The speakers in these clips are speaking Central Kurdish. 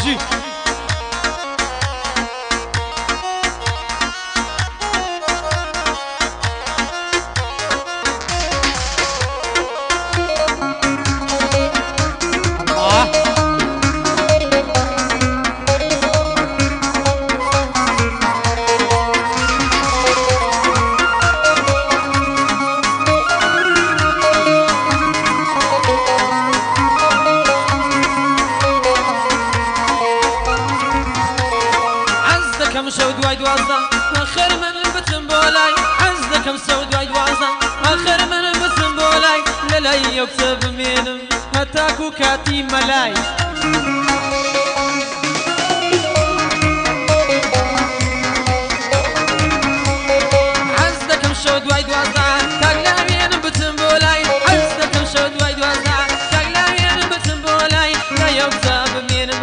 حاجی كم سود وايد وازا آخر من بتم بولاي عز كم سود وايد وازا آخر من بتم بولاي للاي يكتب مينم هتاكو كاتي ملاي عز كم سود وايد وازا تاقلاوين بتم بولاي عز كم سود وايد وازا تاقلاوين بتم بولاي لا يكتب مينم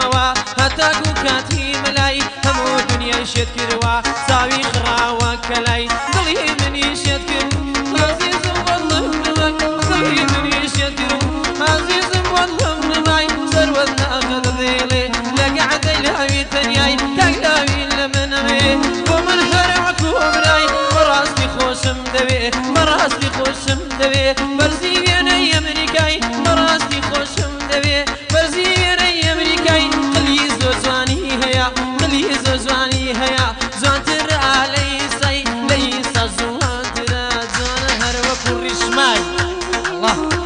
هتاكو كاتي ملاي همو دنيا شد كروا ساوي خراوا كلاي ضلي مني شد كروا عزيز والله منك ضلي مني شد كروا عزيز والله منك سروتنا أخذ ذيلي لقعد الهوي تنياي تقلاوي لمن أمي ومن هرعكو براي مراستي خوشم دوي مراستي خوشم دوي برزيين أي أمريكاي مراستي خوشم دوي برزيين أي أمريكاي قلي زوزواني هيا قلي زوزواني هيا زوان ترى ليس زوان ترى زوان هر وكل رشماي الله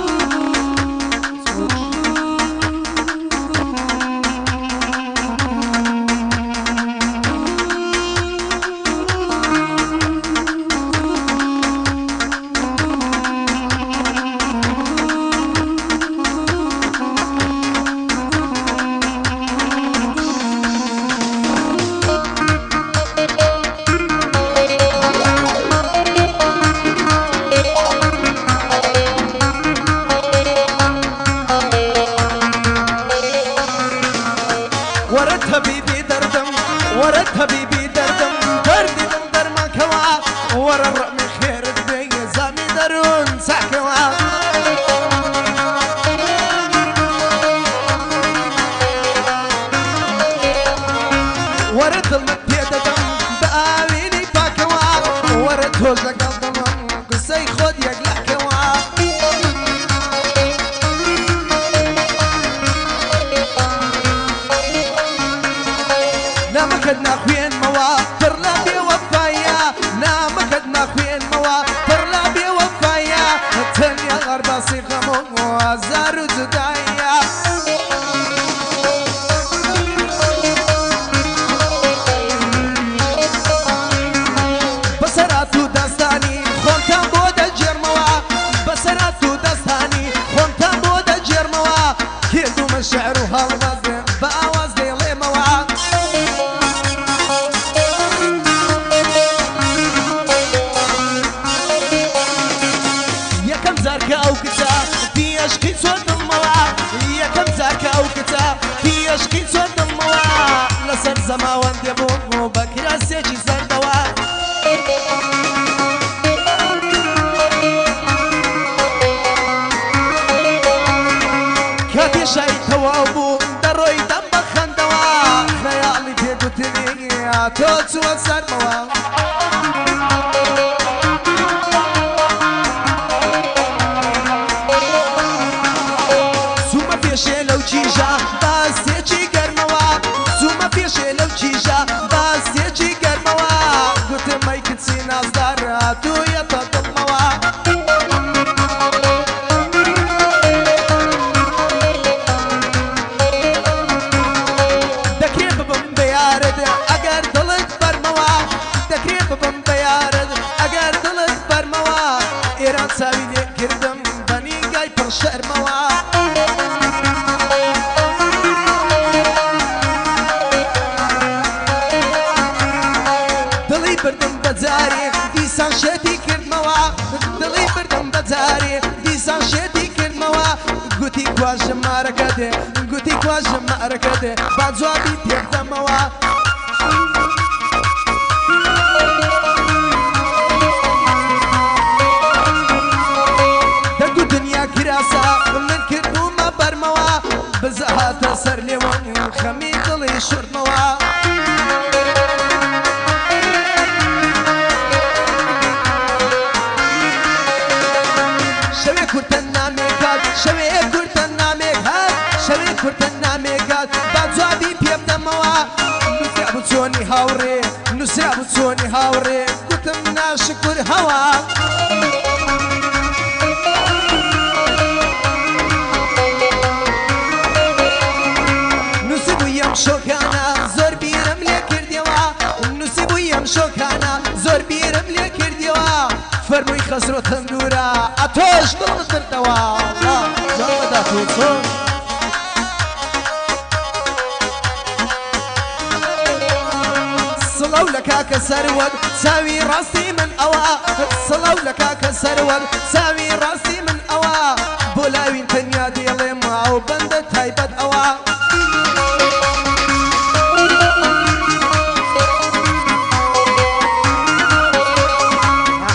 ورد حبيبي دردم ورد حبيبي دردم دردي من درما كوا ورا الرقم خير الدنيا زامي درون سحكوا ورد المكتي دردم بقاويني فاكوا ورد هوزة قلدم قصي خود يقلع كوا نامكدنا خوين موا ترلا بي وفايا نامكدنا خوين موا ترلا بي وفايا الدنيا غربة صيغة وزار جدايا بسراتو دستاني خونتا بودا جرموا بسراتو دستاني خونتا بودا جرموا كيدو من شعر وهالوزن بأواز ديلي موا أو كتا في عشقي صوت الموا يا كم زاك أو كتا في عشقي صوت الموا لسر زمان دبو بكرة سيجي زردوا كاتي شاي توابو دروي دم بخندوا خيالي تيجوتني توتسو الزرموا لو جيجا بس يجي قرموا زوما فيش لو جيجا بس يجي قرموا قلت ما يكتسي ناس داراتو يتطموا دكريب بمبيارد اگر دلت برموا دكريب بمبيارد اگر دلت برموا ايران ساوي دي كردم بني قاي برشرموا بردم بزاري ديسان شدي كرموا دلي بردم بزاري ديسان شدي كرموا قوتي كواج ماركده قوتي كواج ماركده بعد زوابي تيقدموا دقو دنيا كراسة من كردو ما برموا بزهات سر لي خمي دلي خسرو تندورا اتوش دلم تردوا الله جامدا توصون صلو لك كسرود ساوي راسي من أوا صلو لك كسرود ساوي راسي من أوا بولاوين تنيا ديالي معو بند تايبت أوا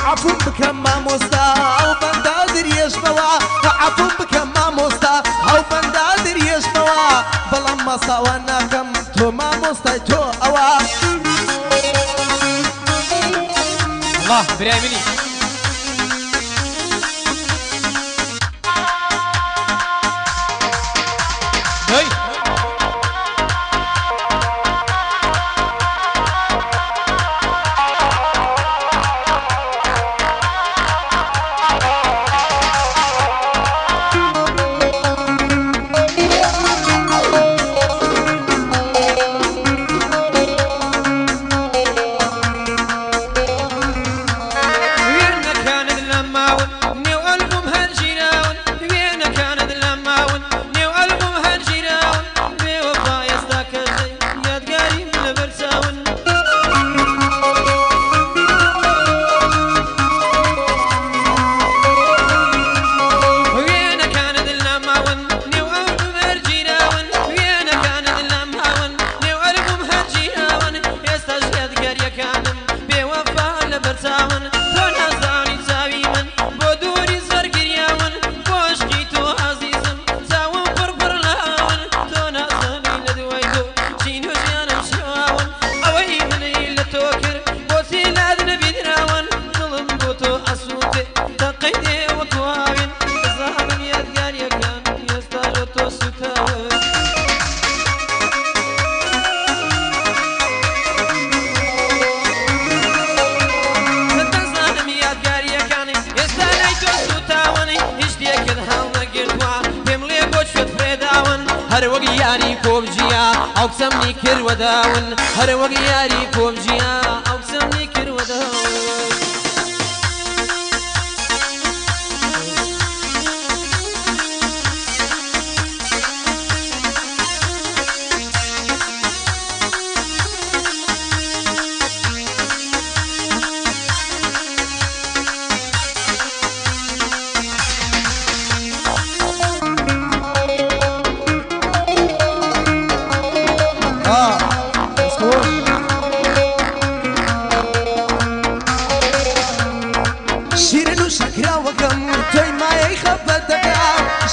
عفو بكم ما مستا أو بند دريش بوا عفو بكم ما مستا أو بند دريش بوا بلما صوانا كم تو ما مستا تو أوا الله براي مني هاي هر وقت یاری کوبجیا اوکسم نیکر وداون هر وقت یاری کوبجیا اوکسم نیکر وداون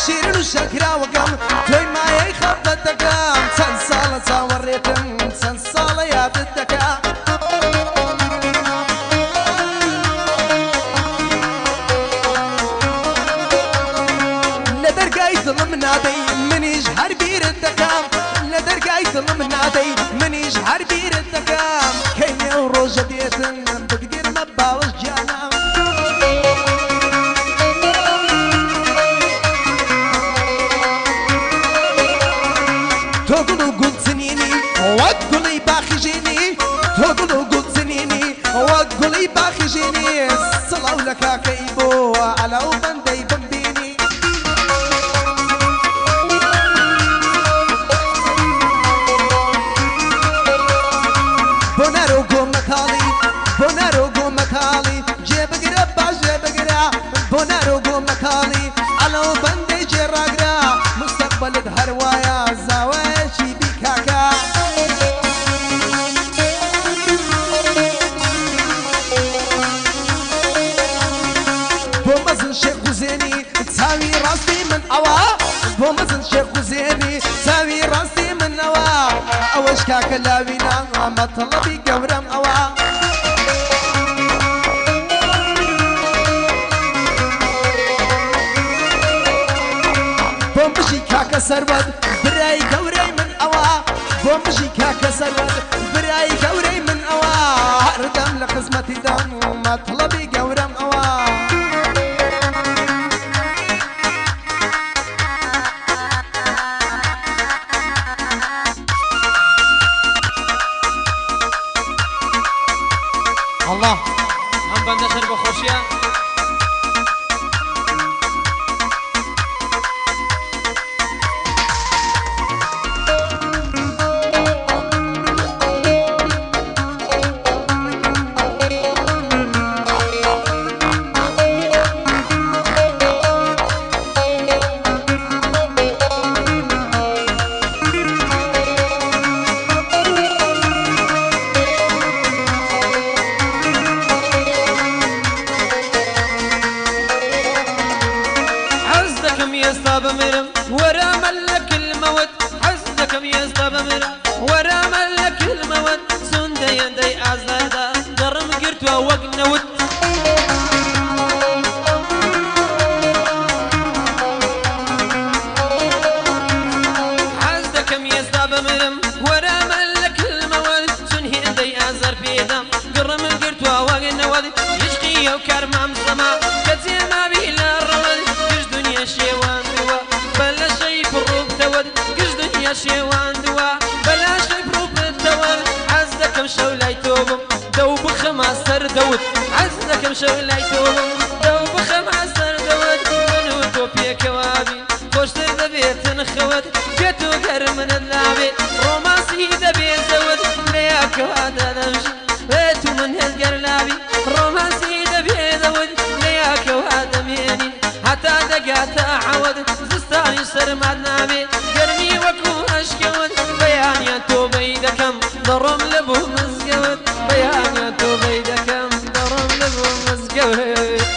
شيرين وشكرا وقم توي ما يخبطك سنسالة صوريتم سنسالة يا بدك لدرجة ظلم نادي منيش هربير الدكام لدرجة ظلم نادي منيش هربير الدكام كيني وروجة ديتن بتقير مباوش جانام تقولوا قلت سنيني وتقولي باخجيني تقولوا قلت سنيني وتقولي باخجيني صلوا لك كيبو على وبندي بمبيني بونارو قومكالي بونارو قومكالي جيب قرب جيب قرا بونارو قومكالي على وبندي جراقرا مستقبل هروايا زاوية تساوي راسي من أوا بومزن شيخ وزيني تساوي راسي من أوا أوش كاكلاوينا مطلبي قورم أوا بومشي كاكا سرود براي قوري من أوا بومشي كاكا سرود براي قوري من أوا هردم لخزمتي دم مطلبي قورم أوا الله هم بندسر بخوشيا بمرم ورا ملك الموت حزدكم يزدى بمرم ورا ملك الموت سندي يندي أزادا درم قرت ووقنوت حزدكم يزدى بمرم ورا ملك الموت سنهي يندي أزر في دم قرم قرت ووقنوت يشقي وكرمام سما كتيما بيلا الرمل قش دنيا شيوان دوا بلا شي بروب تود قش دنيا شيوان دوا بلا شي بروب تود عزدكم شولاي توبم دوب خماس سر دود عزدكم شولاي توبم دوب خماس سر دود منو توبيا كوابي خوش دبيت نخود جتو قر من اللعبي رومانسي دبي زود لياك هذا نمشي بيتو من هالقرلابي رومانسي دبي زود لياك وهذا ميني حتى دقات عود زستاني سر مدنامي قرمي وكو اشكود بيان يا تو بيدكم ضرم لبو مزقود بيان يا تو بيدكم ضرم لبو مزقود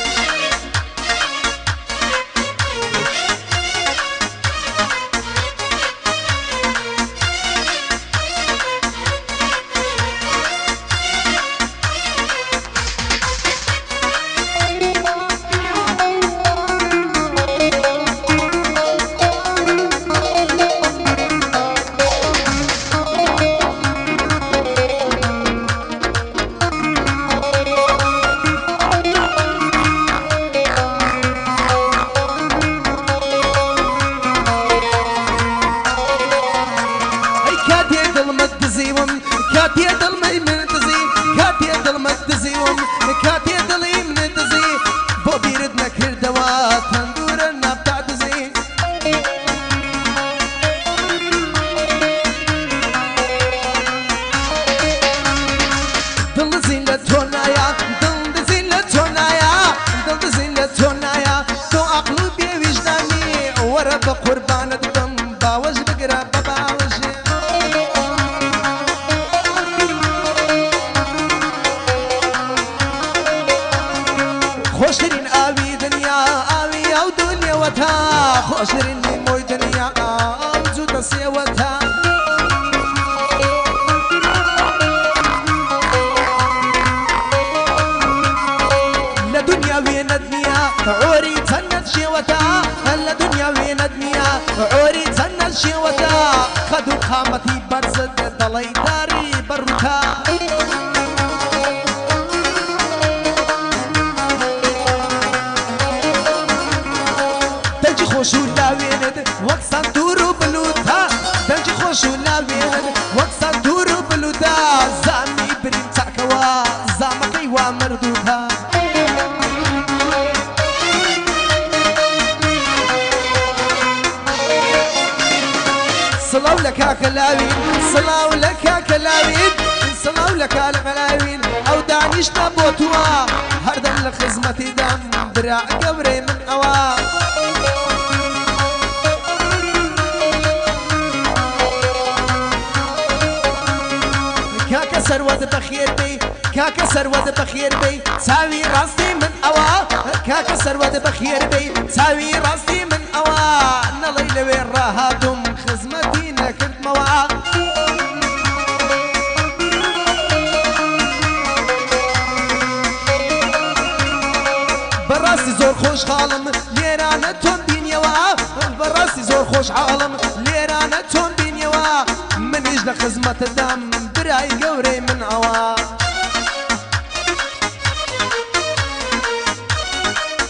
قربانة دم باوز بقرا بباوز خوشترين آوي دنيا آوي أو دنيا وتها خوشترين موي دنيا أو زود سيوتها لا دنيا وين الدنيا عوري تنت شيوتها لا دنيا وين الدنيا عوري تنت شيوتها خدو خامتي برزد ضلي داري بروتا خوشو لاویند وقت دورو بلوتا دنج خوشو لاویند وقت دورو بلوتا زامی بریم تاکوا زامکی و مردوتا صلاو لك كلاوين صلاو لك كلاوين صلاو لك الغلاوين او دانيش نبوتوا هردن لخزمتي دم برا قبري من اوا كاكا سرود بخير بي كاكا سرود بخير بي ساوي راسي من اوا كاكا سرود بخير بي ساوي راسي من اوا نلي لوين راهاتم خزمتي نكرت موا براسي زور خوش خالم ليرانا تون بينيوا براسي زور خوش عالم ليرانا تون بينيوا من اجل خزمة الدم براي قوري من عوا